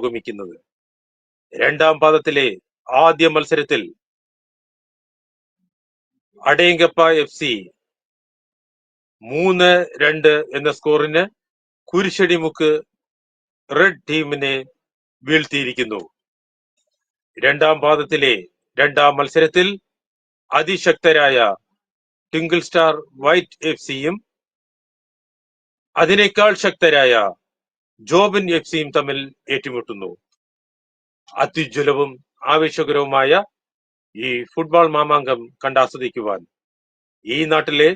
പുരോഗമിക്കുന്നത്. രണ്ടാം പാദത്തിലെ ആദ്യ മത്സരത്തിൽ അടയങ്കപ്പ FC 3-2 എന്ന സ്കോറിന് കുരിശടിമുക്ക് റെഡ് ടീമിനെ വീഴ്ത്തിയിരിക്കുന്നു. രണ്ടാം പാദത്തിലെ രണ്ടാം മത്സരത്തിൽ അതിശക്തരായ ടിങ്കിൾ സ്റ്റാർ വൈറ്റ് FCയും അതിനേക്കാൾ ശക്തരായ ജോബിൻ FCയും തമ്മിൽ ഏറ്റുമുട്ടുന്നു. അത്യുജ്വലവും ആവേശകരവുമായ ഈ ഫുട്ബോൾ മാമാങ്കം കണ്ടാസ്വദിക്കുവാൻ ഈ നാട്ടിലെ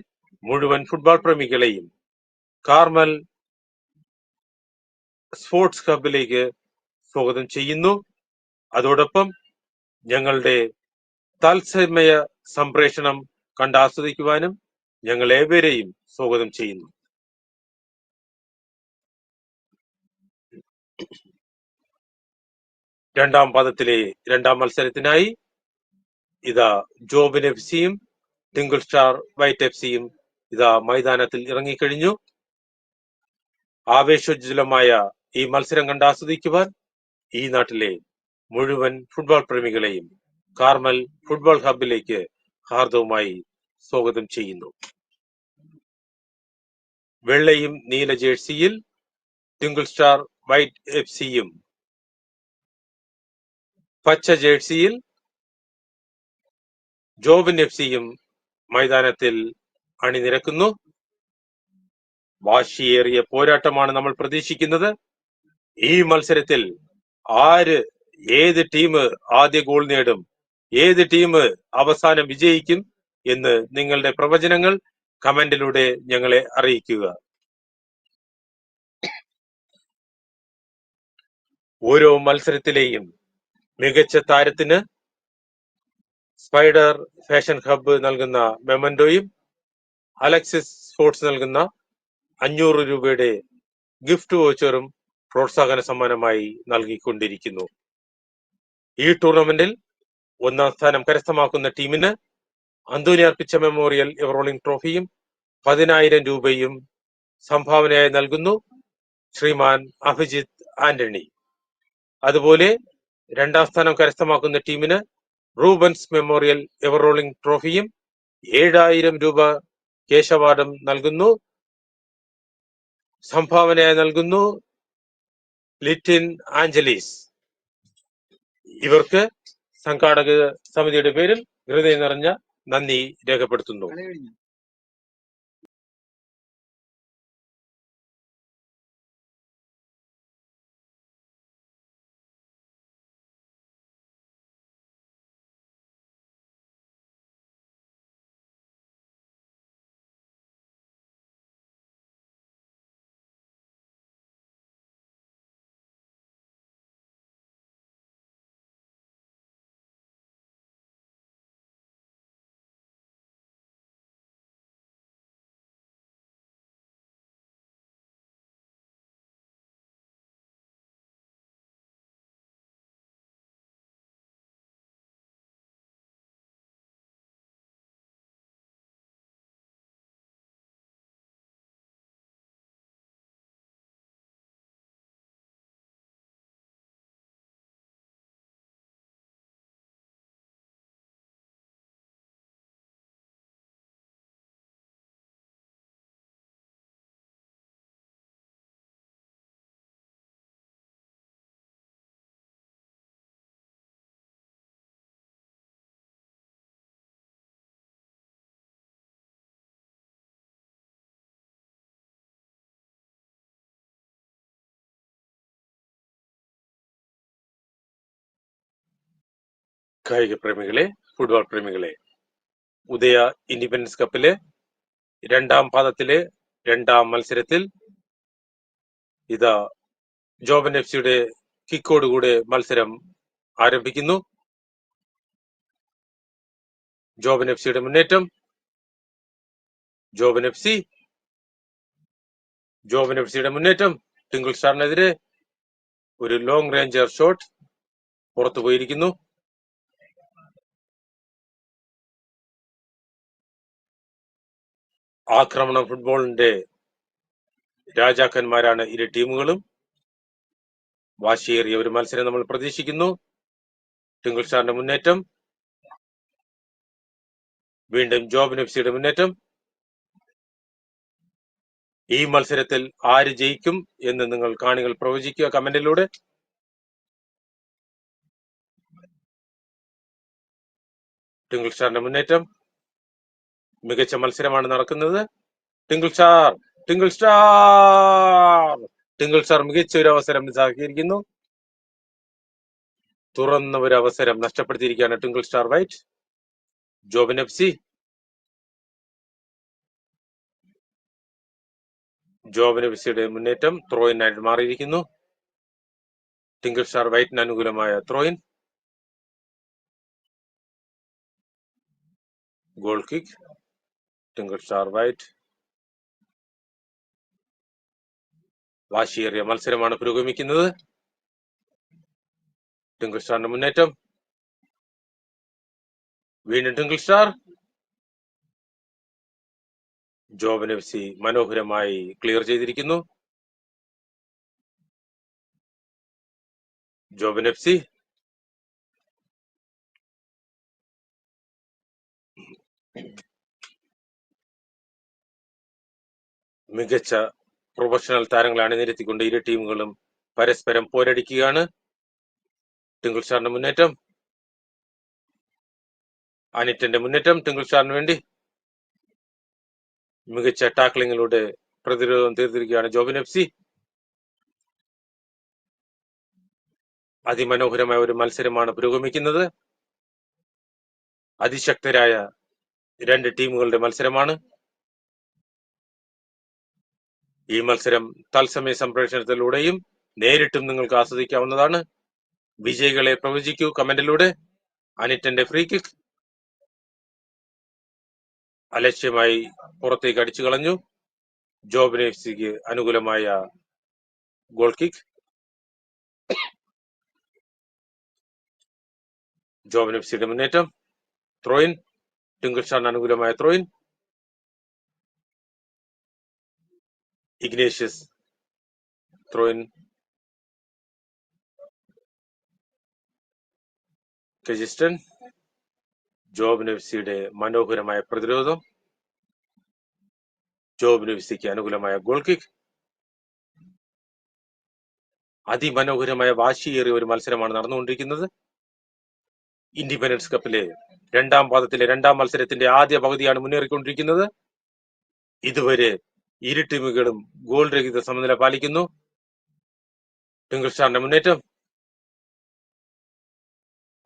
മുഴുവൻ ഫുട്ബോൾ പ്രേമികളെയും കാർമൽ സ്പോർട്സ് ഹബിലേക്ക് സ്വാഗതം ചെയ്യുന്നു. അതോടൊപ്പം ഞങ്ങളുടെ തത്സമയ സംപ്രേഷണം കണ്ടാസ്വദിക്കുവാനും ഞങ്ങൾ ഏവരെയും സ്വാഗതം ചെയ്യുന്നു. രണ്ടാം പാദത്തിലെ രണ്ടാം മത്സരത്തിനായി ഇതാ ജോബിൻ FCയും ടിങ്കിൾ സ്റ്റാർ വൈറ്റ് FCയും ഇതാ മൈതാനത്തിൽ ഇറങ്ങിക്കഴിഞ്ഞു. ആവേശോജ്വലമായ ഈ മത്സരം കണ്ടാസ്വദിക്കുവാൻ ഈ നാട്ടിലെ മുഴുവൻ ഫുട്ബോൾ പ്രേമികളെയും കാർമൽ ഫുട്ബോൾ ഹബിലേക്ക് ഹാർദവുമായി സ്വാഗതം ചെയ്യുന്നു. വെള്ളയും നീല ജേഴ്സിയിൽ ടിങ്കിൾ സ്റ്റാർ വൈറ്റ് FCയും പച്ച ജേഴ്സിയിൽ ജോബിൻ FCയും മൈതാനത്തിൽ അണിനിരക്കുന്നു. വാശിയേറിയ പോരാട്ടമാണ് നമ്മൾ പ്രതീക്ഷിക്കുന്നത്. ഈ മത്സരത്തിൽ ഏത് ടീം ആദ്യ ഗോൾ നേടും, ഏത് ടീം അവസാനം വിജയിക്കും എന്ന് നിങ്ങളുടെ പ്രവചനങ്ങൾ കമന്റിലൂടെ ഞങ്ങളെ അറിയിക്കുക. ഓരോ മത്സരത്തിലെയും മികച്ച താരത്തിന് സ്പൈഡർ ഫാഷൻ ഹബ്ബ് നൽകുന്ന മെമന്റോയും അലക്സിസ് സ്പോർട്സ് നൽകുന്ന 500 രൂപയുടെ ഗിഫ്റ്റ് വൗച്ചറും പ്രോത്സാഹന സമ്മാനമായി നൽകിക്കൊണ്ടിരിക്കുന്നു. ഈ ടൂർണമെന്റിൽ ഒന്നാം സ്ഥാനം കരസ്ഥമാക്കുന്ന ടീമിന് അന്തോണി അർപ്പിച്ച മെമ്മോറിയൽ എവറോളിംഗ് ട്രോഫിയും 10,000 രൂപയും സംഭാവനയായി നൽകുന്നു ശ്രീമാൻ അഭിജിത്ത് ആന്റണി. അതുപോലെ രണ്ടാം സ്ഥാനം കരസ്ഥമാക്കുന്ന ടീമിന് റൂബൻസ് മെമ്മോറിയൽ എവറോളിംഗ് ട്രോഫിയും 7,000 രൂപ കേശ് അവാർഡും നൽകുന്നു സംഭാവനയായി നൽകുന്നു ലിറ്റിൻ ആഞ്ചലീസ്. ഇവർക്ക് സംഘാടക സമിതിയുടെ പേരിൽ ഹൃദയം നിറഞ്ഞ നന്ദി രേഖപ്പെടുത്തുന്നു. കായിക പ്രേമികളെ, ഫുട്ബോൾ പ്രേമികളെ, ഉദയ ഇൻഡിപെൻഡൻസ് കപ്പിലെ രണ്ടാം പാദത്തിലെ രണ്ടാം മത്സരത്തിൽ ഇതാ ജോബൻ FCയുടെ കിക്കോടുകൂടെ മത്സരം ആരംഭിക്കുന്നു. ജോബൻ FCയുടെ മുന്നേറ്റം, ജോബൻ FCയുടെ മുന്നേറ്റം ടിങ്കിൾ സ്റ്റാറിനെതിരെ ഒരു ലോങ് റേഞ്ചർ ഷോട്ട് പുറത്തു പോയിരിക്കുന്നു. ആക്രമണ ഫുട്ബോളിന്റെ രാജാക്കന്മാരാണ് ഇരു ടീമുകളും. വാശിയേറിയ ഒരു മത്സരം നമ്മൾ പ്രതീക്ഷിക്കുന്നു. ടിങ്കിൾ സ്റ്റാറിന്റെ മുന്നേറ്റം, വീണ്ടും ജോബിൻ എഫ് സിയുടെ മുന്നേറ്റം. ഈ മത്സരത്തിൽ ആര് ജയിക്കും എന്ന് നിങ്ങൾ കാണികൾ പ്രവചിക്കുക കമന്റിലൂടെ. ടിങ്കിൾ സ്റ്റാറിന്റെ മുന്നേറ്റം, മികച്ച മത്സരമാണ് നടക്കുന്നത്. Twinkle Star, Twinkle Star, Twinkle Star മികച്ച ഒരു അവസരം മിസ്സാക്കിയിരിക്കുന്നു. തുറന്ന ഒരു അവസരം നഷ്ടപ്പെടുത്തിയിരിക്കുകയാണ് Twinkle Star white. Jobin F C, Jobin F സിയുടെ മുന്നേറ്റം ത്രോയിനായിട്ട് മാറിയിരിക്കുന്നു. ടിങ്കിൾ സ്റ്റാർ വൈറ്റിന് അനുകൂലമായ throw in, goal kick. Twinkle Star white. വാശിയേറിയ മത്സരമാണ് പുരോഗമിക്കുന്നത്. ടിങ്കിൾ സ്റ്റാറിന്റെ മുന്നേറ്റം, വീണ്ടും Twinkle Star. Jobin F C മനോഹരമായി ക്ലിയർ ചെയ്തിരിക്കുന്നു. ജോബിൻ എഫ് സി, മികച്ച പ്രൊഫഷണൽ താരങ്ങളെ അണിനിരത്തിക്കൊണ്ട് ഇരു ടീമുകളും പരസ്പരം പോരടിക്കുകയാണ്. ടിങ്കിൾ സ്റ്റാറിന്റെ മുന്നേറ്റം, അനിറ്റന്റെ മുന്നേറ്റം ടിങ്കിൾ സ്റ്റാറിന് വേണ്ടി. മികച്ച ടാക്ലിങ്ങിലൂടെ പ്രതിരോധം തീർത്തിരിക്കുകയാണ് ജോബിൻ എഫ് സി. അതിമനോഹരമായ ഒരു മത്സരമാണ് പുരോഗമിക്കുന്നത്. അതിശക്തരായ രണ്ട് ടീമുകളുടെ മത്സരമാണ്. ഈ മത്സരം തത്സമയ സംപ്രേഷണത്തിലൂടെയും നേരിട്ടും നിങ്ങൾക്ക് ആസ്വദിക്കാവുന്നതാണ്. വിജയികളെ പ്രവചിക്കൂ കമന്റിലൂടെ. അനിറ്റന്റെ ഫ്രീ കിക്ക് അലക്ഷ്യമായി പുറത്തേക്ക് അടിച്ചു കളഞ്ഞു. ജോബിൻ എഫ് സിക്ക് അനുകൂലമായ ഗോൾ കിക്ക്. ജോബിൻ എഫ് സിയുടെ മുന്നേറ്റം, ത്രോയിൻ. ടിങ്കിൾ സ്റ്റാറിന് അനുകൂലമായ ത്രോയിൻ. ഇഗ്നേഷ്യസ് ത്രോയിൻ. കെജിസ്റ്റൻ. ജോബിൻ എഫ് സിയുടെ മനോഹരമായ പ്രതിരോധം. ജോബിൻ എഫ് സിക്ക് അനുകൂലമായ ഗോൾ കിക്ക്. അതിമനോഹരമായ വാശിയേറിയ ഒരു മത്സരമാണ് നടന്നുകൊണ്ടിരിക്കുന്നത്. ഇൻഡിപെൻഡൻസ് കപ്പിലെ രണ്ടാം പാദത്തിലെ രണ്ടാം മത്സരത്തിന്റെ ആദ്യ പകുതിയാണ് മുന്നേറിക്കൊണ്ടിരിക്കുന്നത്. ഇതുവരെ ഇരു ടീമുകളും ഗോൾ രഹിത സമനില പാലിക്കുന്നു. ടിങ്കിൾ സ്റ്റാറിന്റെ മുന്നേറ്റം,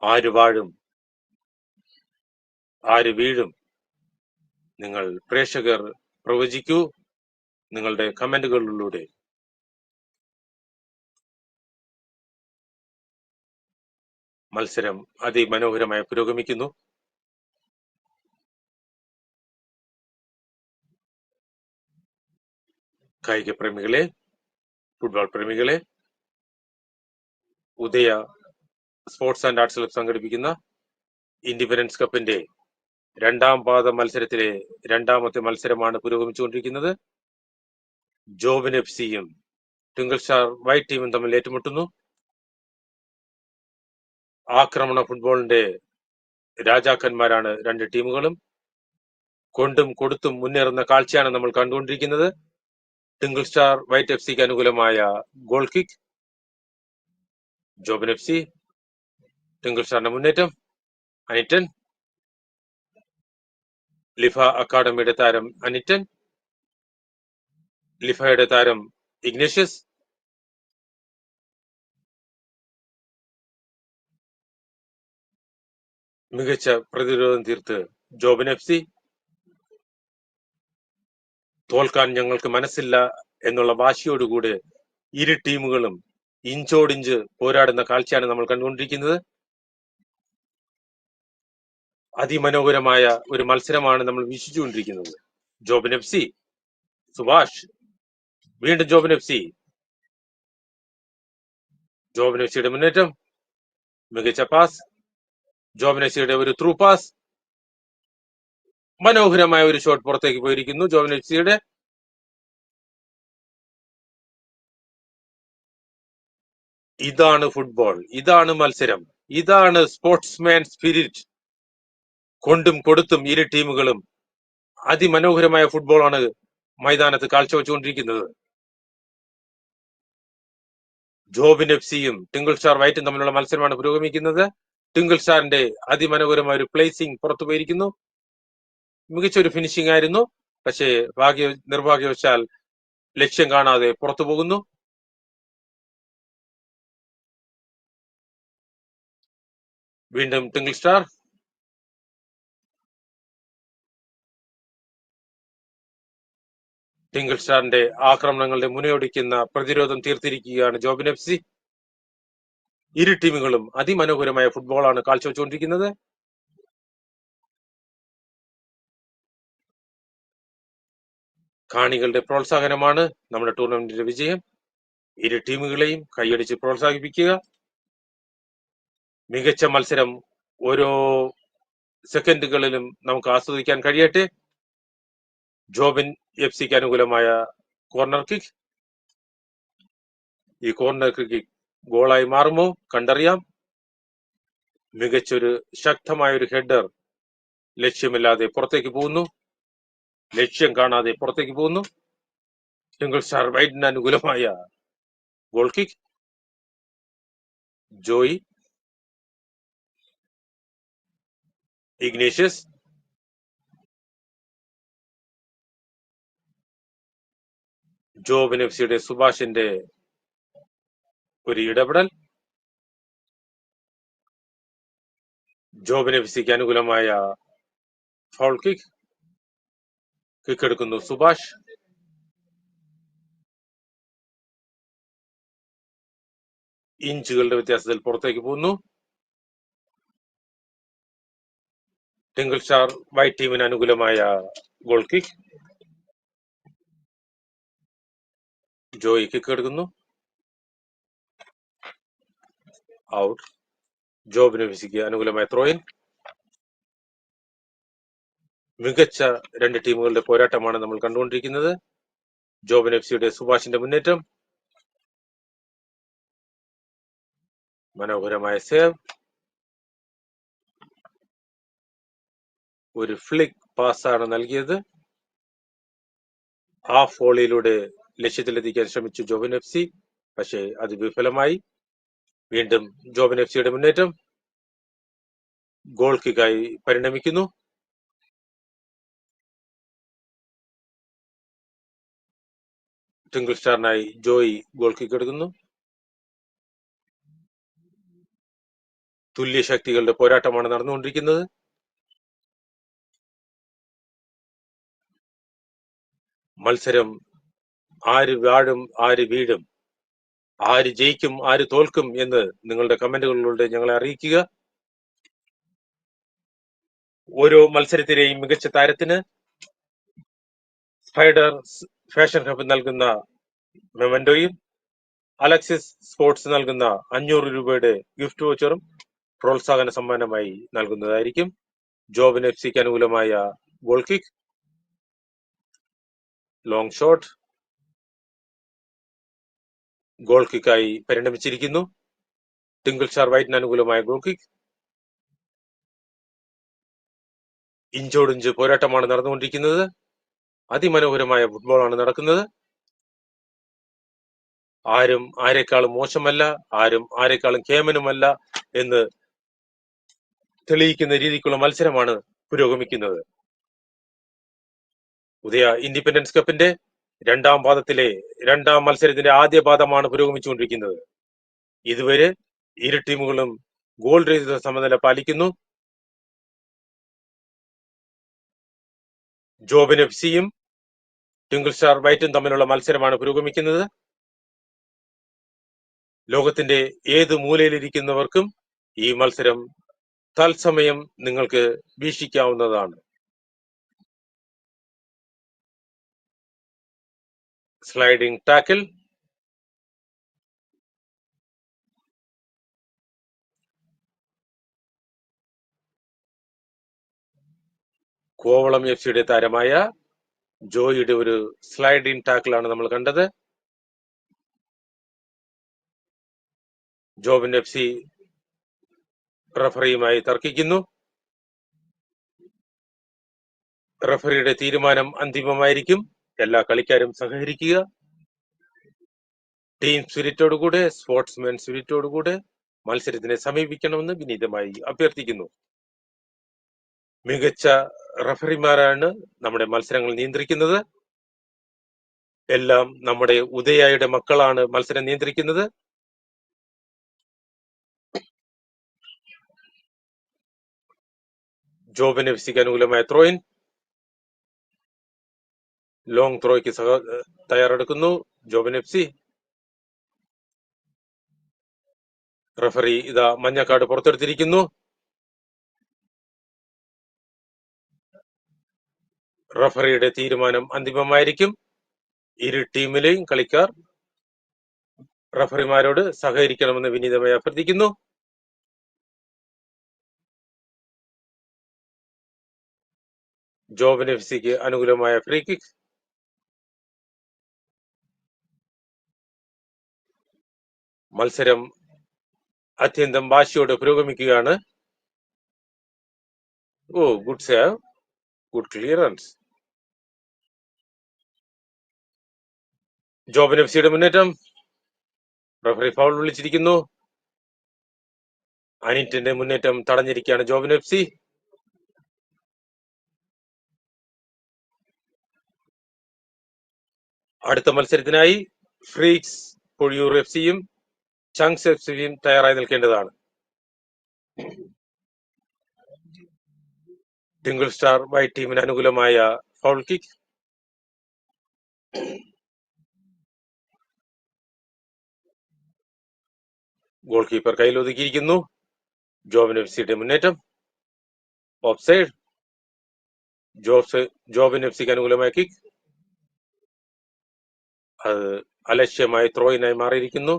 ആര് വാഴും ആര് വീഴും നിങ്ങൾ പ്രേക്ഷകർ പ്രവചിക്കൂ നിങ്ങളുടെ കമന്റുകളിലൂടെ. മത്സരം അതിമനോഹരമായി പുരോഗമിക്കുന്നു. കായിക പ്രേമികളെ, ഫുട്ബോൾ പ്രേമികളെ, Udaya sports and arts club സംഘടിപ്പിക്കുന്ന ഇൻഡിപെൻഡൻസ് കപ്പിന്റെ രണ്ടാം പാദ മത്സരത്തിലെ രണ്ടാമത്തെ മത്സരമാണ് പുരോഗമിച്ചുകൊണ്ടിരിക്കുന്നത്. ജോബിൻ എഫ് സിയും ടിങ്കിൾ സ്റ്റാർ വൈറ്റ് ടീമും തമ്മിൽ ഏറ്റുമുട്ടുന്നു. ആക്രമണ ഫുട്ബോളിന്റെ രാജാക്കന്മാരാണ് രണ്ട് ടീമുകളും. കൊണ്ടും കൊടുത്തും മുന്നേറുന്ന കാഴ്ചയാണ് നമ്മൾ കണ്ടുകൊണ്ടിരിക്കുന്നത്. ടിങ്കിൾ സ്റ്റാർ വൈറ്റ് എഫ് സിക്ക് അനുകൂലമായ goal kick. Jobin F C. Twinkle സ്റ്റാറിന്റെ മുന്നേറ്റം, അനിറ്റൻ. ലിഫ അക്കാഡമിയുടെ താരം അനിറ്റൻ. ലിഫയുടെ താരം ഇഗ്നേഷ്യസ്. മികച്ച പ്രതിരോധം തീർത്ത് ജോബിൻ എഫ് സി. തോൽക്കാൻ ഞങ്ങൾക്ക് മനസ്സില്ല എന്നുള്ള വാശിയോടുകൂടെ ഇരു ടീമുകളും ഇഞ്ചോടിഞ്ച് പോരാടുന്ന കാഴ്ചയാണ് നമ്മൾ കണ്ടുകൊണ്ടിരിക്കുന്നത്. അതിമനോഹരമായ ഒരു മത്സരമാണ് നമ്മൾ വീക്ഷിച്ചുകൊണ്ടിരിക്കുന്നത്. Jobin F C, Subhash. വീണ്ടും Jobin F C. Jobin F സിയുടെ മുന്നേറ്റം, മികച്ച പാസ്. ജോബിൻ എഫ് സിയുടെ ഒരു ത്രൂ പാസ്. മനോഹരമായ ഒരു ഷോട്ട് പുറത്തേക്ക് പോയിരിക്കുന്നു ജോബിൻ എഫ് സിയുടെ. ഇതാണ് ഫുട്ബോൾ, ഇതാണ് മത്സരം, ഇതാണ് സ്പോർട്സ്മാൻ സ്പിരിറ്റ്. കൊണ്ടും കൊടുത്തും ഇരു ടീമുകളും അതിമനോഹരമായ ഫുട്ബോളാണ് മൈതാനത്ത് കാഴ്ചവെച്ചുകൊണ്ടിരിക്കുന്നത്. ജോബിൻ എഫ് സിയും ടിങ്കിൾ സ്റ്റാർ വൈറ്റും തമ്മിലുള്ള മത്സരമാണ് പുരോഗമിക്കുന്നത്. ടിങ്കിൾ സ്റ്റാറിന്റെ അതിമനോഹരമായ ഒരു പ്ലേസിംഗ് പുറത്തു പോയിരിക്കുന്നു. മികച്ചൊരു ഫിനിഷിംഗ് ആയിരുന്നു, പക്ഷേ നിർഭാഗ്യവശാൽ ലക്ഷ്യം കാണാതെ പുറത്തു പോകുന്നു. വീണ്ടും ടിങ്കിൾ സ്റ്റാർ. ടിങ്കിൾ സ്റ്റാറിന്റെ ആക്രമണങ്ങളുടെ മുനയൊടിക്കുന്ന പ്രതിരോധം തീർത്തിരിക്കുകയാണ് ജോബിൻ എഫ് സി. ഇരു ടീമുകളും അതിമനോഹരമായ ഫുട്ബോളാണ് കാഴ്ചവെച്ചുകൊണ്ടിരിക്കുന്നത്. കാണികളുടെ പ്രോത്സാഹനമാണ് നമ്മുടെ ടൂർണമെന്റിന്റെ വിജയം. ഇരു ടീമുകളെയും കൈയടിച്ച് പ്രോത്സാഹിപ്പിക്കുക. മികച്ച മത്സരം ഓരോ സെക്കൻഡുകളിലും നമുക്ക് ആസ്വദിക്കാൻ കഴിയട്ടെ. ജോബിൻ എഫ് സിക്ക് അനുകൂലമായ കോർണർ കിക്ക്. ഈ കോർണർ കിക്ക് ഗോളായി മാറുമോ കണ്ടറിയാം. മികച്ചൊരു ശക്തമായ ഒരു ഹെഡർ ലക്ഷ്യമില്ലാതെ പുറത്തേക്ക് പോകുന്നു. ലക്ഷ്യം കാണാതെ പുറത്തേക്ക് പോകുന്നു. ടിങ്കിൾ സ്റ്റാർ വൈറ്റിന് അനുകൂലമായ goal kick. Joy, Ignatius, Jobin F സിയുടെ സുഭാഷിന്റെ ഒരു ഇടപെടൽ. ജോബിൻ എഫ് സിക്ക് അനുകൂലമായ ഫൗൾ കിക്ക്. കിക്ക് എടുക്കുന്നു സുഭാഷ്. ഇഞ്ചുകളുടെ വ്യത്യാസത്തിൽ പുറത്തേക്ക് പോകുന്നു. ടിങ്കിൾ സ്റ്റാർ വൈറ്റ് ടീമിന് അനുകൂലമായ ഗോൾ കിക്ക്. ജോയി കിക്ക് എടുക്കുന്നു. ഔട്ട്. ജോബിൻ എഫ് സിക്ക് അനുകൂലമായ ത്രോയിൻ. മികച്ച രണ്ട് ടീമുകളുടെ പോരാട്ടമാണ് നമ്മൾ കണ്ടുകൊണ്ടിരിക്കുന്നത്. ജോബിൻ എഫ് സിയുടെ സുഭാഷിന്റെ മുന്നേറ്റം. മനോഹരമായ സേവ്. ഒരു ഫ്ലിക്ക് പാസ്സാണ് നൽകിയത്. ആ ഫോളിയിലൂടെ ലക്ഷ്യത്തിലെത്തിക്കാൻ ശ്രമിച്ചു ജോബിൻ എഫ് സി, പക്ഷേ അത് വിഫലമായി. വീണ്ടും ജോബിൻ എഫ് സിയുടെ മുന്നേറ്റം ഗോൾ കിക്കായി പരിണമിക്കുന്നു. ടിങ്കിൾ സ്റ്റാറിനായി ജോയി ഗോൾ കിക്ക് എടുക്കുന്നു. തുല്യ ശക്തികളുടെ പോരാട്ടമാണ് നടന്നുകൊണ്ടിരിക്കുന്നത്. മത്സരം ആര് വാഴും ആര് വീഴും, ആര് ജയിക്കും ആര് തോൽക്കും എന്ന് നിങ്ങളുടെ കമന്റുകളിലൂടെ ഞങ്ങളെ അറിയിക്കുക. ഓരോ മത്സരത്തിലെയും മികച്ച താരത്തിന് സ്പൈഡർ ഫാഷൻ ഹബ് നൽകുന്ന മെമന്റോയും അലക്സിസ് സ്പോർട്സ് നൽകുന്ന 500 രൂപയുടെ ഗിഫ്റ്റ് വോച്ചറും പ്രോത്സാഹന സമ്മാനമായി നൽകുന്നതായിരിക്കും. ജോബിൻ എഫ് സിക്ക് അനുകൂലമായ goal kick. Long shot goal കിക്കായി പരിണമിച്ചിരിക്കുന്നു. ടിങ്കിൾ സ്റ്റാർ വൈറ്റിന് അനുകൂലമായ ഗോൾ കിക്ക്. ഇഞ്ചോടിഞ്ച് പോരാട്ടമാണ് നടന്നുകൊണ്ടിരിക്കുന്നത്. അതിമനോഹരമായ ഫുട്ബോളാണ് നടക്കുന്നത്. ആരും ആരെക്കാളും മോശമല്ല, ആരും ആരെക്കാളും കേമനുമല്ല എന്ന് തെളിയിക്കുന്ന രീതിക്കുള്ള മത്സരമാണ് പുരോഗമിക്കുന്നത്. ഉദയ ഇൻഡിപെൻഡൻസ് കപ്പിന്റെ രണ്ടാം പാദത്തിലെ രണ്ടാം മത്സരത്തിന്റെ ആദ്യ പാദമാണ് പുരോഗമിച്ചുകൊണ്ടിരിക്കുന്നത്. ഇതുവരെ ഇരു ടീമുകളും ഗോൾ രഹിത സമനില പാലിക്കുന്നു. ജോബിൻ എഫ് സിയും ടിങ്കിൾ സ്റ്റാർ വൈറ്റും തമ്മിലുള്ള മത്സരമാണ് പുരോഗമിക്കുന്നത്. ലോകത്തിന്റെ ഏത് മൂലയിലിരിക്കുന്നവർക്കും ഈ മത്സരം തത്സമയം നിങ്ങൾക്ക് വീക്ഷിക്കാവുന്നതാണ്. Sliding tackle. കോവളം എഫ് സിയുടെ താരമായ ജോയിയുടെ ഒരു സ്ലൈഡിംഗ് ടാക്കിളാണ് നമ്മൾ കണ്ടത്. ജോബിൻ എഫ് സി റഫറിയുമായി തർക്കിക്കുന്നു. റഫറിയുടെ തീരുമാനം അന്തിമമായിരിക്കും. എല്ലാ കളിക്കാരും സഹകരിക്കുക. ടീം സ്പിരിറ്റോടുകൂടെ, സ്പോർട്സ്മാൻ സ്പിരിറ്റോടുകൂടെ മത്സരത്തിനെ സമീപിക്കണമെന്ന് വിനീതമായി അഭ്യർത്ഥിക്കുന്നു. മികച്ച റഫറിമാരാണ് നമ്മുടെ മത്സരങ്ങൾ നിയന്ത്രിക്കുന്നത്. എല്ലാം നമ്മുടെ ഉദയയുടെ മക്കളാണ് മത്സരം നിയന്ത്രിക്കുന്നത്. ജോബിൻ എഫ് സിക്ക് അനുകൂലമായ ത്രോയിൻ. ലോങ് ത്രോയ്ക്ക് തയ്യാറെടുക്കുന്നു ജോബിൻ എഫ് സി. റഫറി ഇതാ മഞ്ഞ കാർഡ് പുറത്തെടുത്തിരിക്കുന്നു. റഫറിയുടെ തീരുമാനം അന്തിമമായിരിക്കും. ഇരു ടീമിലെയും കളിക്കാർ റഫറിമാരോട് സഹകരിക്കണമെന്ന് വിനീതമായി അഭ്യർത്ഥിക്കുന്നു. ജോബിൻ എഫ് സിക്ക് അനുകൂലമായ ഫ്രീ കിക്ക്. മത്സരം അത്യന്തം വാശിയോടെ പുരോഗമിക്കുകയാണ്. Oh, good save, good clearance. Jobin F സിയുടെ മുന്നേറ്റം. Referee foul വിളിച്ചിരിക്കുന്നു. അനിറ്റിന്റെ മുന്നേറ്റം തടഞ്ഞിരിക്കുകയാണ് ജോബിൻ എഫ് സി. അടുത്ത മത്സരത്തിനായി ഫ്രീക്സ് പൊഴിയൂർ എഫ് സിയും ചങ്സ് എഫ് സിയും തയ്യാറായി നിൽക്കേണ്ടതാണ്. ടിങ്കിൾ സ്റ്റാർ വൈറ്റ് ടീമിന് അനുകൂലമായ ഫൗൾ കിക്ക്. ഗോൾ കീപ്പർ കയ്യിലൊതുക്കിയിരിക്കുന്നു. ജോബിൻ എഫ് സിയുടെ മുന്നേറ്റം. Of side. ജോബിൻ എഫ് സിക്ക് അനുകൂലമായ കിക്ക്. അത് അലക്ഷ്യമായി ത്രോയിനായി മാറിയിരിക്കുന്നു.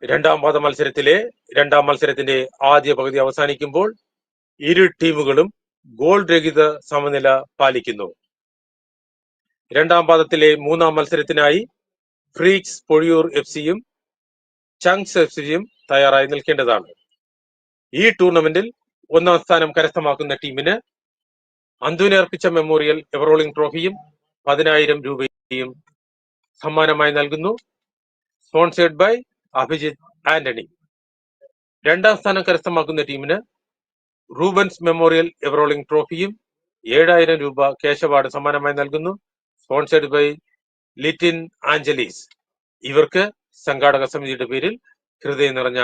രണ്ടാം മത്സരത്തിന്റെ ആദ്യ പകുതി അവസാനിക്കുമ്പോൾ ഇരു ടീമുകളും ഗോൾ രഹിത സമനില പാലിക്കുന്നു. രണ്ടാം പാദത്തിലെ മൂന്നാം മത്സരത്തിനായി ഫ്രീക്സ് പൊഴിയൂർ എഫ് സിയും ചങ്സ് എഫ് സിയും തയ്യാറായി നിൽക്കേണ്ടതാണ്. ഈ ടൂർണമെന്റിൽ ഒന്നാം സ്ഥാനം കരസ്ഥമാക്കുന്ന ടീമിന് അന്തുവിനെ അർപ്പിച്ച മെമ്മോറിയൽ എവറോളിംഗ് ട്രോഫിയും 10,000 രൂപയും സമ്മാനമായി നൽകുന്നു. Sponsored by Abhijith Antony. രണ്ടാം സ്ഥാനം കരസ്ഥമാക്കുന്ന ടീമിന് റൂബൻസ് മെമ്മോറിയൽ എവറോളിംഗ് ട്രോഫിയും 7,000 രൂപ ക്യാഷ് അവാർഡ് സമ്മാനമായി നൽകുന്നു. Sponsored by little angels. ഇവർക്ക് സംഘാടക സമിതിയുടെ പേരിൽ ഹൃദയം നിറഞ്ഞ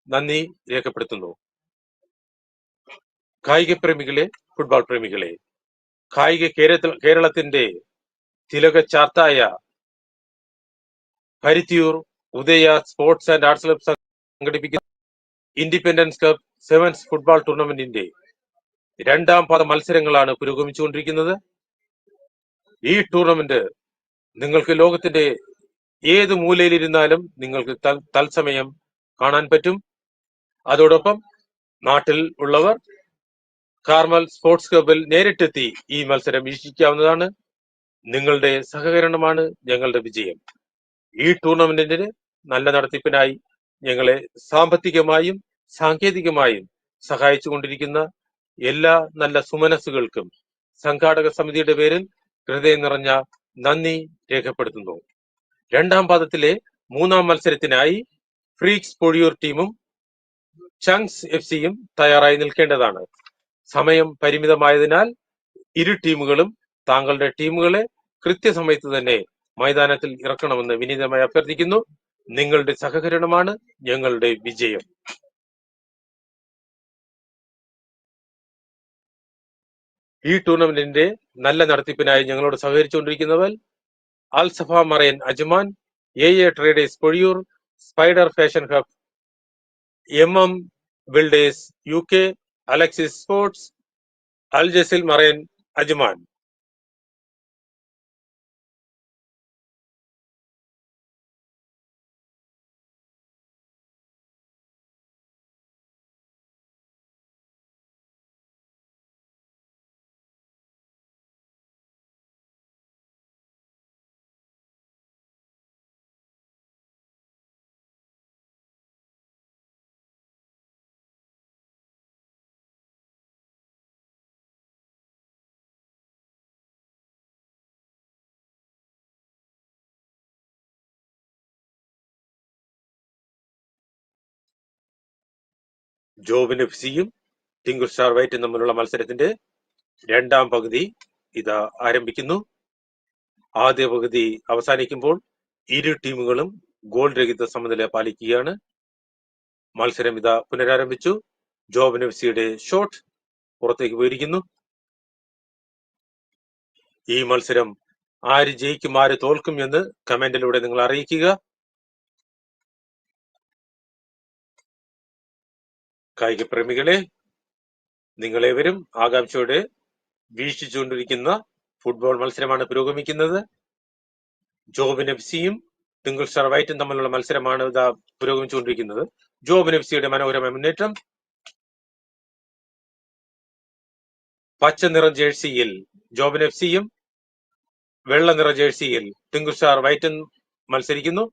നന്ദി രേഖപ്പെടുത്തുന്നു. കായിക പ്രേമികളെ, ഫുട്ബോൾ പ്രേമികളെ, കേരളത്തിന്റെ തിലക ചാർത്തായ പരുത്തിയൂർ ഉദയ സ്പോർട്സ് ആൻഡ് ആർട്സ് ക്ലബ് സംഘടിപ്പിക്കുന്ന ഇൻഡിപെൻഡൻസ് കപ്പ് സെവൻസ് ഫുട്ബോൾ ടൂർണമെന്റിന്റെ രണ്ടാം പാദ മത്സരങ്ങളാണ് പുരോഗമിച്ചുകൊണ്ടിരിക്കുന്നത്. ഈ ടൂർണമെന്റ് നിങ്ങൾക്ക് ലോകത്തിന്റെ ഏത് മൂലയിലിരുന്നാലും നിങ്ങൾക്ക് തത്സമയം കാണാൻ പറ്റും. അതോടൊപ്പം നാട്ടിൽ ഉള്ളവർ കാർമൽ സ്പോർട്സ് ക്ലബിൽ നേരിട്ടെത്തി ഈ മത്സരം വീക്ഷിക്കാവുന്നതാണ്. നിങ്ങളുടെ സഹകരണമാണ് ഞങ്ങളുടെ വിജയം. ഈ ടൂർണമെന്റിന് നല്ല നടത്തിപ്പിനായി ഞങ്ങളെ സാമ്പത്തികമായും സാങ്കേതികമായും സഹായിച്ചു കൊണ്ടിരിക്കുന്ന എല്ലാ നല്ല സുമനസ്സുകൾക്കും സംഘാടക സമിതിയുടെ പേരിൽ ഹൃദയം നിറഞ്ഞ നന്ദി രേഖപ്പെടുത്തുന്നു. രണ്ടാം പാദത്തിലെ മൂന്നാം മത്സരത്തിനായി ഫ്രീക്സ് പൊഴിയൂർ ടീമും ചങ്സ് എഫ് സിയും തയ്യാറായി നിൽക്കേണ്ടതാണ്. സമയം പരിമിതമായതിനാൽ ഇരു ടീമുകളും താങ്കളുടെ ടീമുകളെ കൃത്യസമയത്ത് തന്നെ മൈതാനത്തിൽ ഇറക്കണമെന്ന് വിനീതമായി അഭ്യർത്ഥിക്കുന്നു. നിങ്ങളുടെ സഹകരണമാണ് ഞങ്ങളുടെ വിജയം. ഈ ടൂർണമെന്റിന്റെ നല്ല നടത്തിപ്പിനായി ഞങ്ങളോട് സഹകരിച്ചുകൊണ്ടിരിക്കുന്നവർ Al Safa marine Ajman, A traders Pozhiyoor, spider fashion hub, MM builders UK, Alexis sports, Al Jasil marine Ajman. Jobin F സിയും ടിങ്കിൾ സ്റ്റാർ വൈറ്റും തമ്മിലുള്ള മത്സരത്തിന്റെ രണ്ടാം പകുതി ഇതാ ആരംഭിക്കുന്നു. ആദ്യ പകുതി അവസാനിക്കുമ്പോൾ ഇരു ടീമുകളും ഗോൾ രഹിത സമനില പാലിക്കുകയാണ്. മത്സരം ഇതാ പുനരാരംഭിച്ചു. ജോബിൻ എഫ് സിയുടെ ഷോട്ട് പുറത്തേക്ക് പോയിരിക്കുന്നു. ഈ മത്സരം ആര് ജയിക്കും ആര് തോൽക്കും എന്ന് കമന്റിലൂടെ നിങ്ങൾ അറിയിക്കുക. കായിക പ്രേമികളെ, നിങ്ങളേവരും ആകാംക്ഷയോടെ വീക്ഷിച്ചുകൊണ്ടിരിക്കുന്ന ഫുട്ബോൾ മത്സരമാണ് പുരോഗമിക്കുന്നത്. ജോബിൻ എഫ് സിയും ടിങ്കിൾ സ്റ്റാർ വൈറ്റും തമ്മിലുള്ള മത്സരമാണ് ഇതാ പുരോഗമിച്ചുകൊണ്ടിരിക്കുന്നത്. ജോബിൻ എഫ് സിയുടെ മനോഹരമായ മുന്നേറ്റം. പച്ച നിറ ജേഴ്സിയിൽ ജോബിൻ എഫ് സിയും വെള്ള നിറ ജേഴ്സിയിൽ ടിങ്കിൾ സ്റ്റാർ വൈറ്റും മത്സരിക്കുന്നു.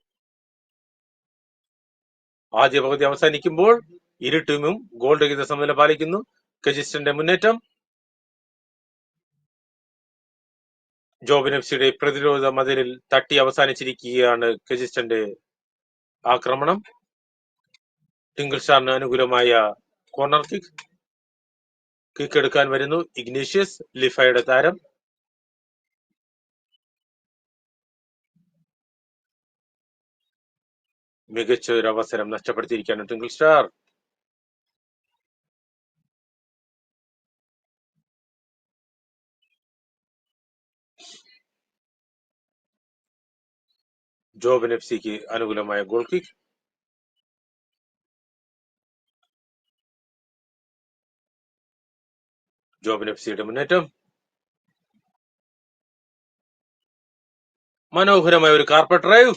ആദ്യ പകുതി അവസാനിക്കുമ്പോൾ ഇരു ടീമും ഗോൾ രഹിത സമനില പാലിക്കുന്നു. കെജിസ്റ്റന്റെ മുന്നേറ്റം. ജോബിൻ എഫ് സിയുടെ പ്രതിരോധ മതിലിൽ തട്ടി അവസാനിച്ചിരിക്കുകയാണ് കെജിസ്റ്റന്റെ ആക്രമണം. ടിങ്കിൾ സ്റ്റാറിന് അനുകൂലമായ കോർണർ കിക്ക് എടുക്കാൻ വരുന്നു ഇഗ്നീഷ്യസ് ലിഫയുടെ താരം. മികച്ച ഒരു അവസരം നഷ്ടപ്പെടുത്തിയിരിക്കുകയാണ് ടിങ്കിൾ സ്റ്റാർ. ജോബിൻ എഫ് സിക്ക് അനുകൂലമായ ഗോൾ കിക്ക്. ജോബിൻ എഫ് സിയുടെ മുന്നേറ്റം. മനോഹരമായ ഒരു കാർപ്പറ്റ് ഡ്രൈവ്.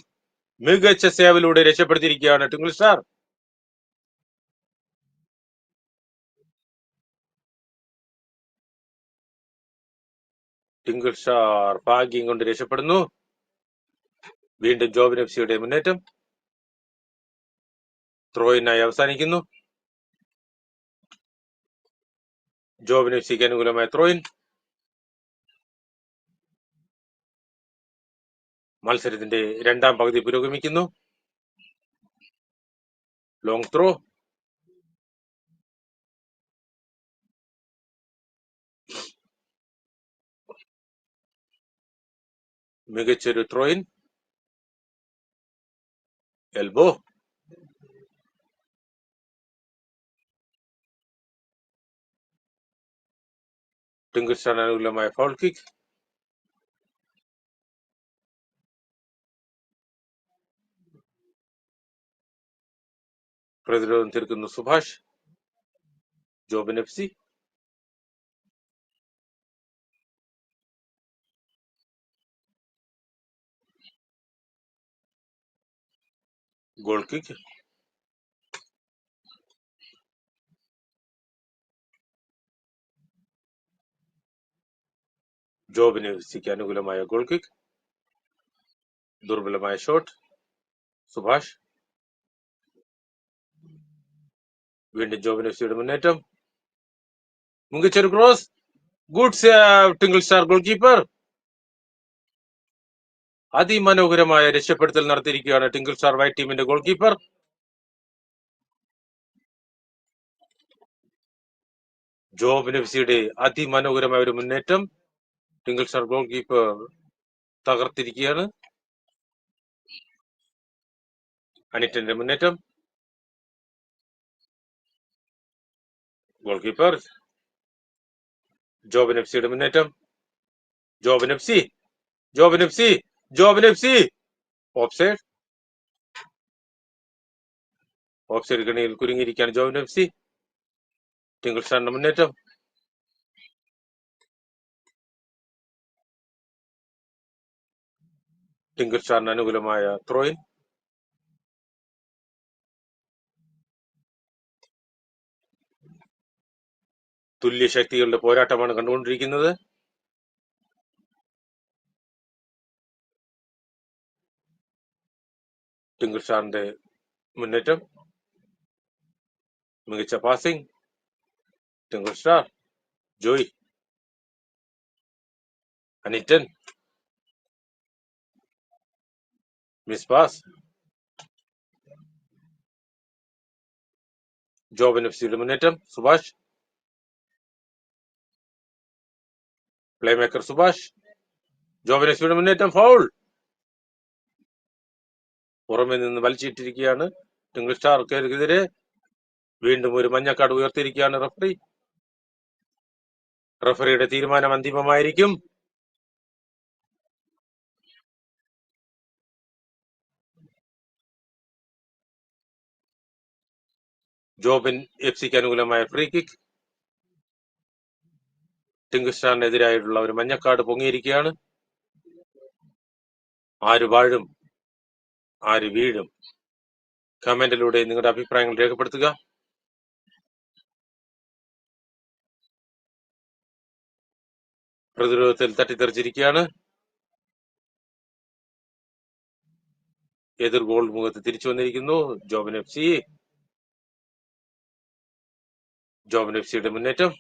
മികച്ച സേവയിലൂടെ രക്ഷപ്പെടുത്തിയിരിക്കുകയാണ് ടിങ്കിൾ സ്റ്റാർ. ടിങ്കിൾ സ്റ്റാർ ഭാഗ്യം കൊണ്ട് രക്ഷപ്പെടുന്നു. വീണ്ടും ജോബിൻ എഫ് സിയുടെ മുന്നേറ്റം. ത്രോയിനായി അവസാനിക്കുന്നു. ജോബിൻ എഫ് സിക്ക് അനുകൂലമായ ത്രോയിൻ. മത്സരത്തിന്റെ രണ്ടാം പകുതി പുരോഗമിക്കുന്നു. Long throw. മികച്ചൊരു ത്രോയിൻ. എൽബോ. ടിങ്കിൾ സ്റ്റാർ അനുകൂലമായ ഫൗൾ കിക്ക്. പ്രതിരോധം തീർക്കുന്നു Subhash. Jobin F C. Goal kick. Jobin F സിക്ക് അനുകൂലമായ ഗോൾ കിക്ക്. ദുർബലമായ ഷോട്ട്. സുഭാഷ്. വീണ്ടും ജോബിൻ എഫ് സിയുടെ മുന്നേറ്റം. മികച്ചൊരു cross. Good save Twinkle Star goalkeeper. അതിമനോഹരമായ രക്ഷപ്പെടുത്തൽ നടത്തിയിരിക്കുകയാണ് ടിങ്കിൾ സ്റ്റാർ വൈറ്റ് ടീമിന്റെ ഗോൾ കീപ്പർ. ജോബിൻ എഫ് സിയുടെ അതിമനോഹരമായ ഒരു മുന്നേറ്റം. ടിങ്കിൾ സ്റ്റാർ ഗോൾ കീപ്പർ തകർത്തിരിക്കുകയാണ്. അനിറ്റന്റെ മുന്നേറ്റം. Goalkeeper. ജോബിൻ എഫ് സിയുടെ മുന്നേറ്റം. Jobin F C. Jobin F C. Jobin F C. Offside. Offside ഗണിയിൽ കുരുങ്ങിയിരിക്കുകയാണ് ജോബിൻ എഫ് സി. ടിങ്കിൾ സ്റ്റാറിന്റെ മുന്നേറ്റം. ടിങ്കിൾ സ്റ്റാറിന് അനുകൂലമായ ത്രോയിൻ. തുല്യ ശക്തികളുടെ പോരാട്ടമാണ് കണ്ടുകൊണ്ടിരിക്കുന്നത്. ടിങ്കിൾ സ്റ്റാറിന്റെ മുന്നേറ്റം. മികച്ച passing. Twinkle Star. Joy. Anitan. Miss pass. Joban F സിയുടെ മുന്നേറ്റം. Subhash, playmaker Subhash. Joban F സിയുടെ മുന്നേറ്റം. ഫൗൾ. പുറമെ നിന്ന് വലിച്ചിട്ടിരിക്കുകയാണ് ടിങ്കിൾ സ്റ്റാർക്കെതിരെ. വീണ്ടും ഒരു മഞ്ഞക്കാട് ഉയർത്തിയിരിക്കുകയാണ് റഫറി. റഫറിയുടെ തീരുമാനം അന്തിമമായിരിക്കും. ജോബൻ എഫ് സിക്ക് അനുകൂലമായ ഫ്രീ കിക്ക്. ടിങ്കിൾ സ്റ്റാറിനെതിരായിട്ടുള്ള ഒരു മഞ്ഞക്കാട് പൊങ്ങിയിരിക്കുകയാണ്. ആര് വാഴും ആര് വീഴും? കമന്റിലൂടെ നിങ്ങളുടെ അഭിപ്രായങ്ങൾ രേഖപ്പെടുത്തുക. പ്രതിരോധത്തിൽ തട്ടിത്തെറിച്ചിരിക്കുകയാണ്. എതിർ ഗോൾ മുഖത്ത് തിരിച്ചു വന്നിരിക്കുന്നു Joban F C. Joban F സിയുടെ മുന്നേറ്റം.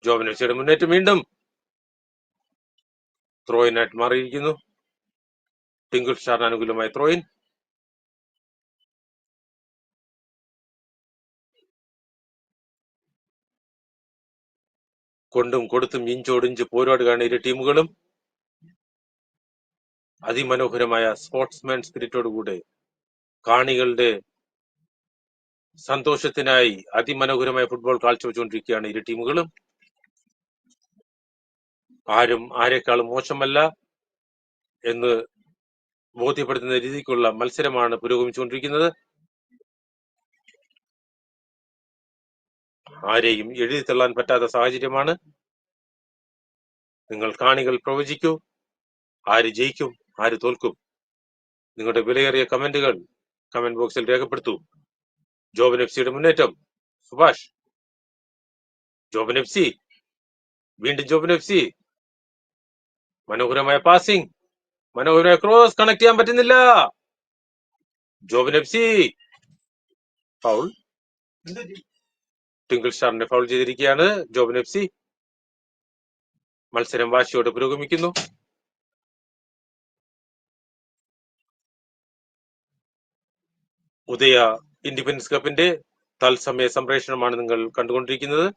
ജോബൻ എഫ് സിയുടെ മുന്നേറ്റം വീണ്ടും ത്രോയിനായിട്ട് മാറിയിരിക്കുന്നു. ടിങ്കിൾ സ്റ്റാറിന് അനുകൂലമായ ത്രോയിൻ. കൊണ്ടും കൊടുത്തും ഇഞ്ചോടിഞ്ച് പോരാടുകയാണ് ഇരു ടീമുകളും. അതിമനോഹരമായ സ്പോർട്സ്മാൻ സ്പിരിറ്റോടുകൂടെ കാണികളുടെ സന്തോഷത്തിനായി അതിമനോഹരമായ ഫുട്ബോൾ കാഴ്ചവെച്ചുകൊണ്ടിരിക്കുകയാണ് ഇരു ടീമുകളും. ആരും ആരെക്കാളും മോശമല്ല എന്ന് ബോധ്യപ്പെടുത്തുന്ന രീതിക്കുള്ള മത്സരമാണ് പുരോഗമിച്ചുകൊണ്ടിരിക്കുന്നത്. ആരെയും എഴുതി തള്ളാൻ പറ്റാത്ത സാഹചര്യമാണ്. നിങ്ങൾ കാണികൾ പ്രവചിക്കൂ, ആര് ജയിക്കും ആര് തോൽക്കും? നിങ്ങളുടെ വിലയേറിയ കമന്റുകൾ കമന്റ് ബോക്സിൽ രേഖപ്പെടുത്തൂ. ജോബൻ എഫ് സിയുടെ മുന്നേറ്റം. സുഭാഷ്. Joban F C. വീണ്ടും ജോബൻ എഫ് സി. മനോഹരമായ പാസിംഗ്. മനോഹരമായ ക്രോസ്. കണക്ട് ചെയ്യാൻ പറ്റുന്നില്ല. Joban F C. Foul. Twinkle സ്റ്റാറിനെ ഫൗൾ ചെയ്തിരിക്കുകയാണ് ജോബൻ എഫ് സി. മത്സരം വാശിയോടെ പുരോഗമിക്കുന്നു. ഉദയ ഇൻഡിപെൻഡൻസ് കപ്പിന്റെ തത്സമയ സംപ്രേഷണമാണ് നിങ്ങൾ കണ്ടുകൊണ്ടിരിക്കുന്നത്.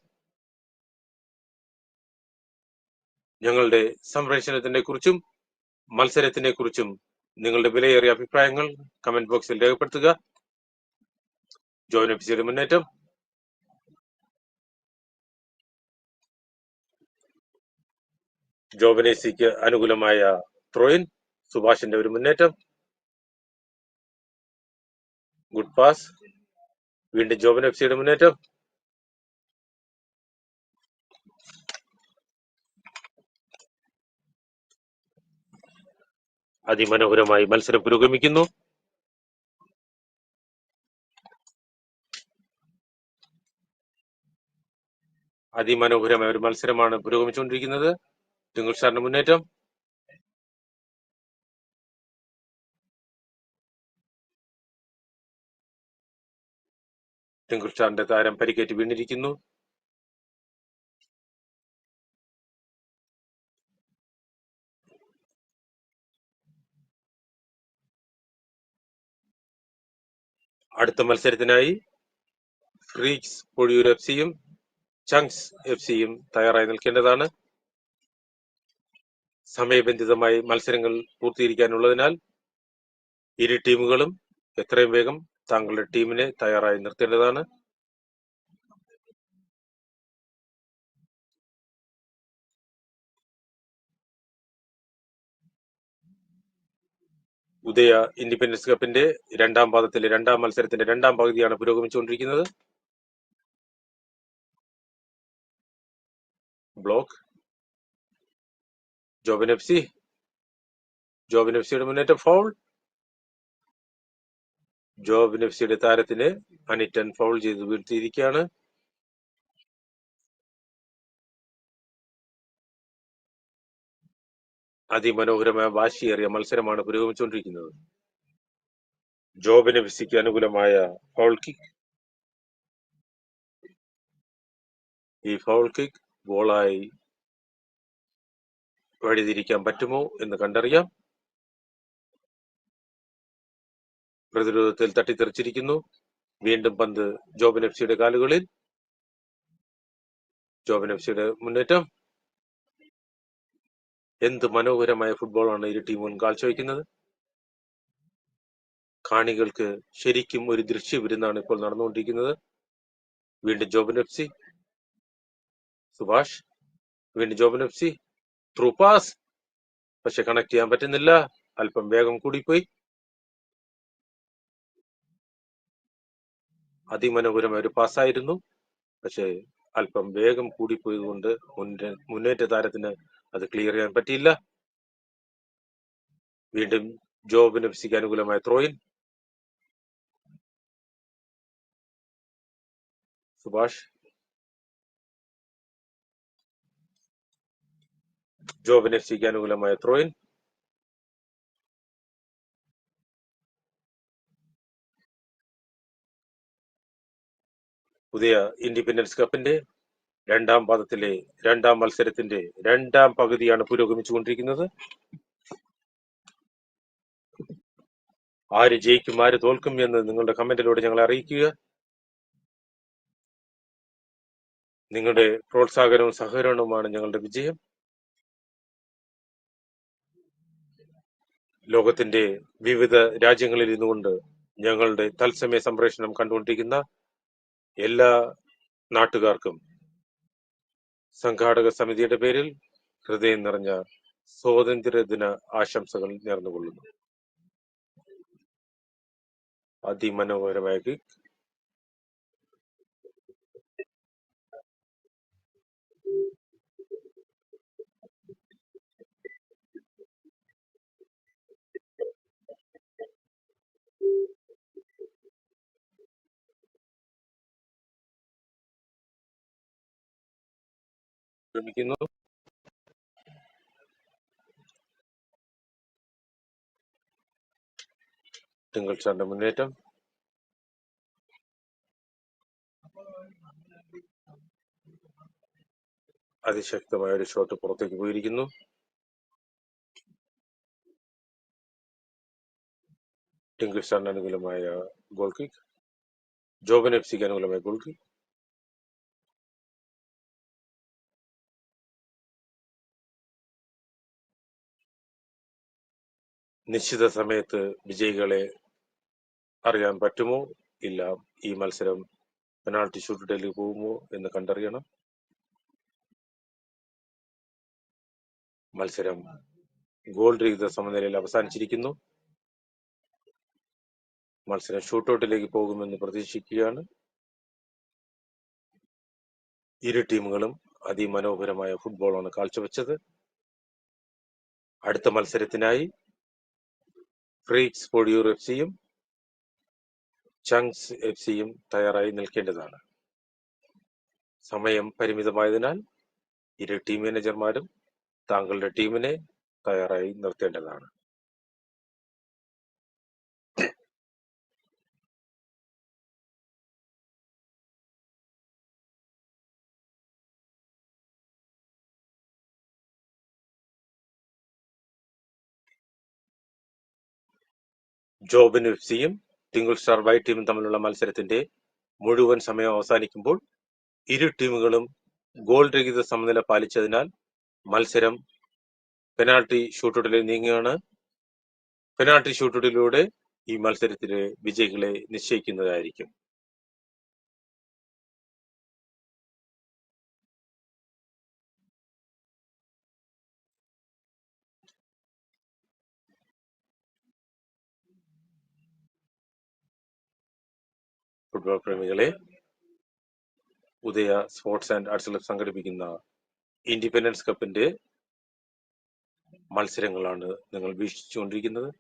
ഞങ്ങളുടെ സംപ്രേഷണത്തിനെ കുറിച്ചും മത്സരത്തിനെ കുറിച്ചും നിങ്ങളുടെ വിലയേറിയ അഭിപ്രായങ്ങൾ കമന്റ് ബോക്സിൽ രേഖപ്പെടുത്തുക. ജോബൻ എഫ് സിയുടെ മുന്നേറ്റം. ജോബൻ എഫ് സിക്ക് അനുകൂലമായ ത്രോയിൻ. സുഭാഷിന്റെ ഒരു മുന്നേറ്റം. Good pass. വീണ്ടും ജോബൻ എഫ് സിയുടെ മുന്നേറ്റം. അതിമനോഹരമായി മത്സരം പുരോഗമിക്കുന്നു. അതിമനോഹരമായ ഒരു മത്സരമാണ് പുരോഗമിച്ചുകൊണ്ടിരിക്കുന്നത്. ടിങ്കിൾ സ്റ്റാറിന്റെ മുന്നേറ്റം. ടിങ്കിൾ സ്റ്റാറിന്റെ താരം പരിക്കേറ്റ് വീണിരിക്കുന്നു. അടുത്ത മത്സരത്തിനായി ഫ്രീക്സ് പൊഴിയൂർ എഫ് സിയും ചങ്സ് എഫ് സിയും തയ്യാറായി നിൽക്കേണ്ടതാണ്. സമയബന്ധിതമായി മത്സരങ്ങൾ പൂർത്തീകരിക്കാനുള്ളതിനാൽ ഇരു ടീമുകളും എത്രയും വേഗം താങ്കളുടെ ടീമിനെ തയ്യാറായി നിർത്തേണ്ടതാണ്. ഉദയ ഇൻഡിപെൻഡൻസ് കപ്പിന്റെ രണ്ടാം പാദത്തിലെ രണ്ടാം മത്സരത്തിന്റെ രണ്ടാം പകുതിയാണ് പുരോഗമിച്ചുകൊണ്ടിരിക്കുന്നത്. Block. Joban F C. Joban F സിയുടെ മുന്നേറ്റം. ഫൗൾ. ജോബൻ എഫ് സിയുടെ താരത്തിന് അനിറ്റൻ ഫൗൾ ചെയ്ത് വീഴ്ത്തിയിരിക്കുകയാണ്. അതിമനോഹരമായ വാശിയേറിയ മത്സരമാണ് പുരോഗമിച്ചുകൊണ്ടിരിക്കുന്നത്. ജോബൻ എഫ് സിക്ക് അനുകൂലമായ ഫൗൾ കിക്ക്. ഈ ഫൗൾ കിക്ക് ഗോളായി വഴിതിരിക്കാൻ പറ്റുമോ എന്ന് കണ്ടറിയാം. പ്രതിരോധത്തിൽ തട്ടിത്തെറിച്ചിരിക്കുന്നു. വീണ്ടും പന്ത് ജോബൻ എഫ് സിയുടെ കാലുകളിൽ. ജോബൻ എഫ് സിയുടെ മുന്നേറ്റം. എന്ത് മനോഹരമായ ഫുട്ബോളാണ് ഇരു ടീമുകളും കാഴ്ചവെക്കുന്നത്. കാണികൾക്ക് ശരിക്കും ഒരു ദൃശ്യവിരുന്നാണ് ഇപ്പോൾ നടന്നുകൊണ്ടിരിക്കുന്നത്. വീണ്ടും ജോബൻ എഫ് സി. സുഭാഷ്. വീണ്ടും Joban F C. Through pass. പക്ഷെ കണക്ട് ചെയ്യാൻ പറ്റുന്നില്ല. അല്പം വേഗം കൂടിപ്പോയി. അതിമനോഹരമായ ഒരു പാസ്സായിരുന്നു. പക്ഷെ അല്പം വേഗം കൂടിപ്പോയതുകൊണ്ട് മുന്നേറ്റ താരത്തിന് അത് ക്ലിയർ ചെയ്യാൻ പറ്റിയില്ല. വീണ്ടും ജോബൻ എഫ് സിക്ക് അനുകൂലമായ ത്രോയിൻ. സുഭാഷ്. ജോബൻ എഫ് സിക്ക് അനുകൂലമായ ത്രോയിൻ. പുതിയ ഇൻഡിപെൻഡൻസ് കപ്പിന്റെ രണ്ടാം പാദത്തിലെ രണ്ടാം മത്സരത്തിന്റെ രണ്ടാം പകുതിയാണ് പുരോഗമിച്ചുകൊണ്ടിരിക്കുന്നത്. ആര് ജയിക്കും ആര് തോൽക്കും എന്ന് നിങ്ങളുടെ കമന്റിലൂടെ ഞങ്ങളെ അറിയിക്കുക. നിങ്ങളുടെ പ്രോത്സാഹനവും സഹകരണവുമാണ് ഞങ്ങളുടെ വിജയം. ലോകത്തിന്റെ വിവിധ രാജ്യങ്ങളിൽ ഇരുന്നുകൊണ്ട് ഞങ്ങളുടെ തത്സമയ സംപ്രേഷണം കണ്ടുകൊണ്ടിരിക്കുന്ന എല്ലാ നാട്ടുകാർക്കും സംഘാടക സമിതിയുടെ പേരിൽ ഹൃദയം നിറഞ്ഞ സ്വാതന്ത്ര്യദിന ആശംസകൾ നേർന്നുകൊള്ളുന്നു. അതിമനോഹരമായ കിക്ക്. ശ്രമിക്കുന്നു. ടിങ്കിൾസാറിന്റെ മുന്നേറ്റം. അതിശക്തമായ ഒരു ഷോട്ട് പുറത്തേക്ക് പോയിരിക്കുന്നു. ടിങ്കിൾസാറിന് അനുകൂലമായ ഗോൾ കിക്ക്. ജോബൻ എഫ് സിക്ക് അനുകൂലമായ ഗോൾ കിക്ക്. നിശ്ചിത സമയത്ത് വിജയികളെ അറിയാൻ പറ്റുമോ ഇല്ല. ഈ മത്സരം പെനാൾട്ടി ഷൂട്ടിലേക്ക് പോകുമോ എന്ന് കണ്ടറിയണം. മത്സരം ഗോൾ രഹിത സമനിലയിൽ അവസാനിച്ചിരിക്കുന്നു. മത്സരം ഷൂട്ടൌട്ടിലേക്ക് പോകുമെന്ന് പ്രതീക്ഷിക്കുകയാണ്. ഇരു ടീമുകളും അതിമനോഹരമായ ഫുട്ബോളാണ് കാഴ്ചവെച്ചത്. അടുത്ത മത്സരത്തിനായി ഫ്രീക്സ് പൊടിയൂർ എഫ് സിയും ചങ്സ് എഫ് സിയും തയ്യാറായി നിൽക്കേണ്ടതാണ്. സമയം പരിമിതമായതിനാൽ ഇരു ടീം മാനേജർമാരും താങ്കളുടെ ടീമിനെ തയ്യാറായി നിർത്തേണ്ടതാണ്. ജോബൻ എഫ് സിയും ടിങ്കിൾ സ്റ്റാർ വൈറ്റ് ടീമും തമ്മിലുള്ള മത്സരത്തിന്റെ മുഴുവൻ സമയം അവസാനിക്കുമ്പോൾ ഇരു ടീമുകളും ഗോൾ രഹിത സമനില പാലിച്ചതിനാൽ മത്സരം പെനാൾട്ടി ഷൂട്ടൌട്ടിലേക്ക് നീങ്ങുകയാണ്. പെനാൾട്ടി ഷൂട്ടൌട്ടിലൂടെ ഈ മത്സരത്തിലെ വിജയികളെ നിശ്ചയിക്കുന്നതായിരിക്കും. ഫുട്ബോൾ പ്രേമികളെ, Udaya sports and arts club സംഘടിപ്പിക്കുന്ന ഇൻഡിപെൻഡൻസ് കപ്പിന്റെ മത്സരങ്ങളാണ് നിങ്ങൾ വീക്ഷിച്ചുകൊണ്ടിരിക്കുന്നത്.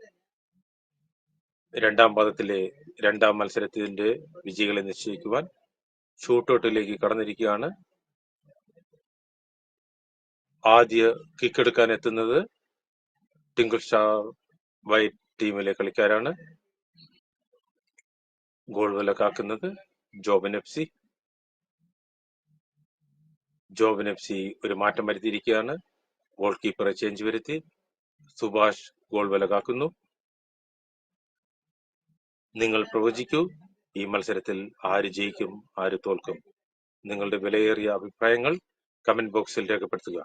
രണ്ടാം പാദത്തിലെ രണ്ടാം മത്സരത്തിന്റെ വിജയികളെ നിശ്ചയിക്കുവാൻ ഷൂട്ടൌട്ടിലേക്ക് കടന്നിരിക്കുകയാണ്. ആദ്യ കിക്കെടുക്കാൻ എത്തുന്നത് ടിങ്കിൾ സ്റ്റാർ വൈറ്റ് ടീമിലെ കളിക്കാരാണ്. ഗോൾ വിലക്കാക്കുന്നത് Joban F C. Joban F C ഒരു മാറ്റം വരുത്തിയിരിക്കുകയാണ്. ഗോൾ കീപ്പറെ ചേഞ്ച് വരുത്തി. സുഭാഷ് ഗോൾ വിലക്കാക്കുന്നു. നിങ്ങൾ പ്രവചിക്കൂ. ഈ മത്സരത്തിൽ ആര് ജയിക്കും, ആര് തോൽക്കും? നിങ്ങളുടെ വിലയേറിയ അഭിപ്രായങ്ങൾ കമന്റ് ബോക്സിൽ രേഖപ്പെടുത്തുക.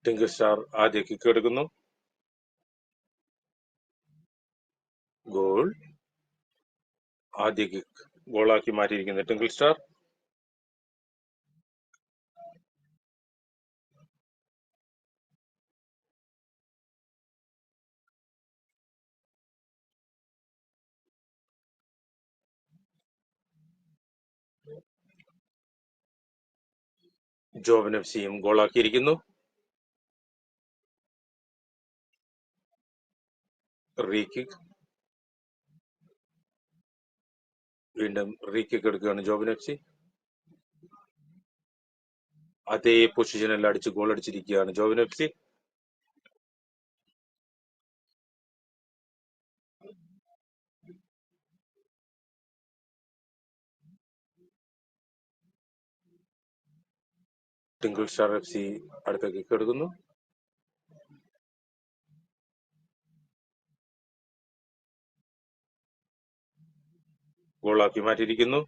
ടിങ്കിൾ സ്റ്റാർ ആദ്യ കിക്ക് എടുക്കുന്നു. ഗോൾ. ആദ്യ കിക്ക് ഗോളാക്കി മാറ്റിയിരിക്കുന്ന ടിങ്കിൾ സ്റ്റാർ. ജോബൻ എഫ് സിയും ഗോളാക്കിയിരിക്കുന്നു. Re kick. വീണ്ടും റീ കിക്ക് എടുക്കുകയാണ് ജോബൻ എഫ് സി. അതേ പൊസിഷനിൽ അടിച്ച് ഗോൾ അടിച്ചിരിക്കുകയാണ് Joban F C. Twinkle Star F C അടുത്ത കിക്ക് എടുക്കുന്നു. ഗോളാക്കി മാറ്റിയിരിക്കുന്നു.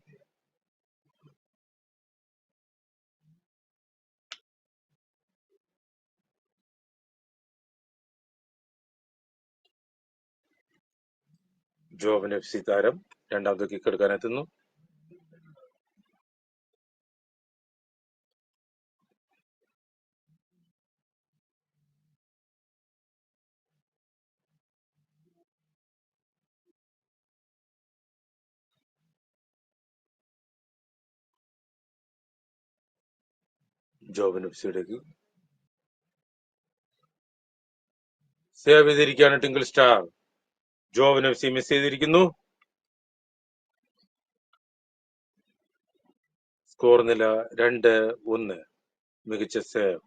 ജോബൻ എഫ് സി താരം രണ്ടാമത്തെ കിക്ക് എടുക്കാൻ എത്തുന്നു. ജോബൻ എഫ് സിയുടെ സേവ് ചെയ്തിരിക്കുകയാണ് twinkle Star. Joban F C miss ചെയ്തിരിക്കുന്നു. സ്കോർ നില 2-1. മികച്ച സേവ്.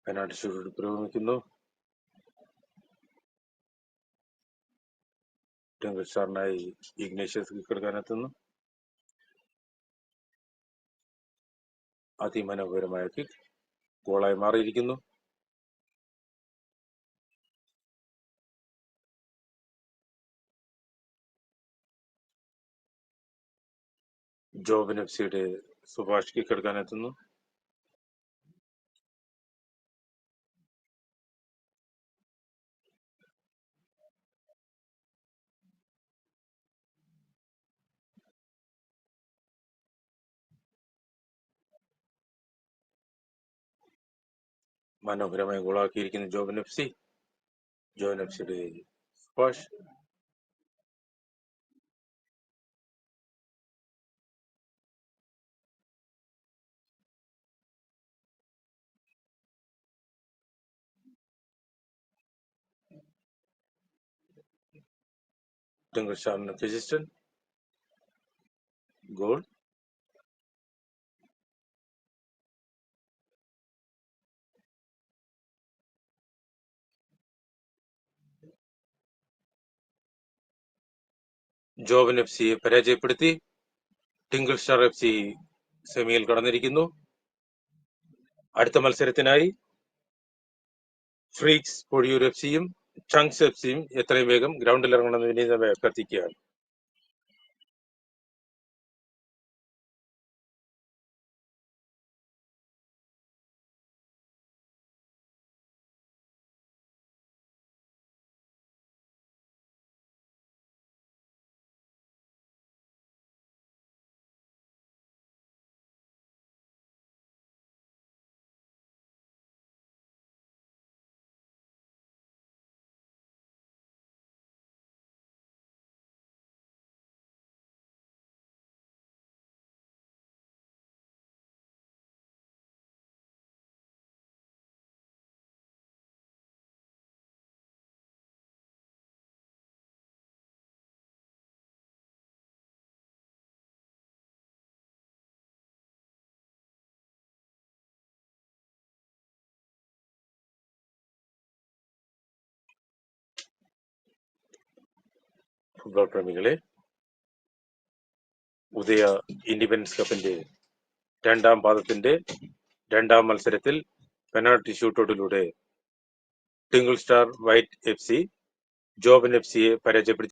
പെനാൽറ്റി ഷൂട്ട് പുരോഗമിക്കുന്നു. ടിങ്കിൾ സ്റ്റാറിനായി ഇഗ്നേഷ്യസ് കിക്ക് എടുക്കാൻ എത്തുന്നു. അതിമനോഹരമായ കിക്ക് ഗോളായി മാറിയിരിക്കുന്നു. ജോബൻ എഫ് സിയുടെ സുഭാഷ് കിക്ക് എടുക്കാൻ എത്തുന്നു. മനോഹരമായി ഗോളാക്കിയിരിക്കുന്നു Joban F C. Joban F സിയുടെ സുഭാഷ്. ടിങ്കിൾ സ്റ്റാറിന് ഫിജിസ്റ്റൻ. ഗോൾ. ജോബൻ എഫ് സിയെ പരാജയപ്പെടുത്തി ടിങ്കിൾ സ്റ്റാർ എഫ് സി സെമിയിൽ കടന്നിരിക്കുന്നു. അടുത്ത മത്സരത്തിനായി ഫ്രീക്സ് പൊഴിയൂർ എഫ് സിയും ചങ്സ് എഫ് സിയും എത്രയും വേഗം ഗ്രൗണ്ടിൽ ഇറങ്ങണമെന്ന് വിനീതമായി അഭ്യർത്ഥിക്കുകയാണ്. ഫുട്ബോൾ പ്രേമികളെ, ഉദയ ഇൻഡിപെൻഡൻസ് കപ്പിന്റെ രണ്ടാം പാദത്തിന്റെ രണ്ടാം മത്സരത്തിൽ പെനാൾട്ടി ഷൂട്ടൌട്ടിലൂടെ Twinkle Star white F C Joban F സിയെ പരാജയപ്പെടുത്തി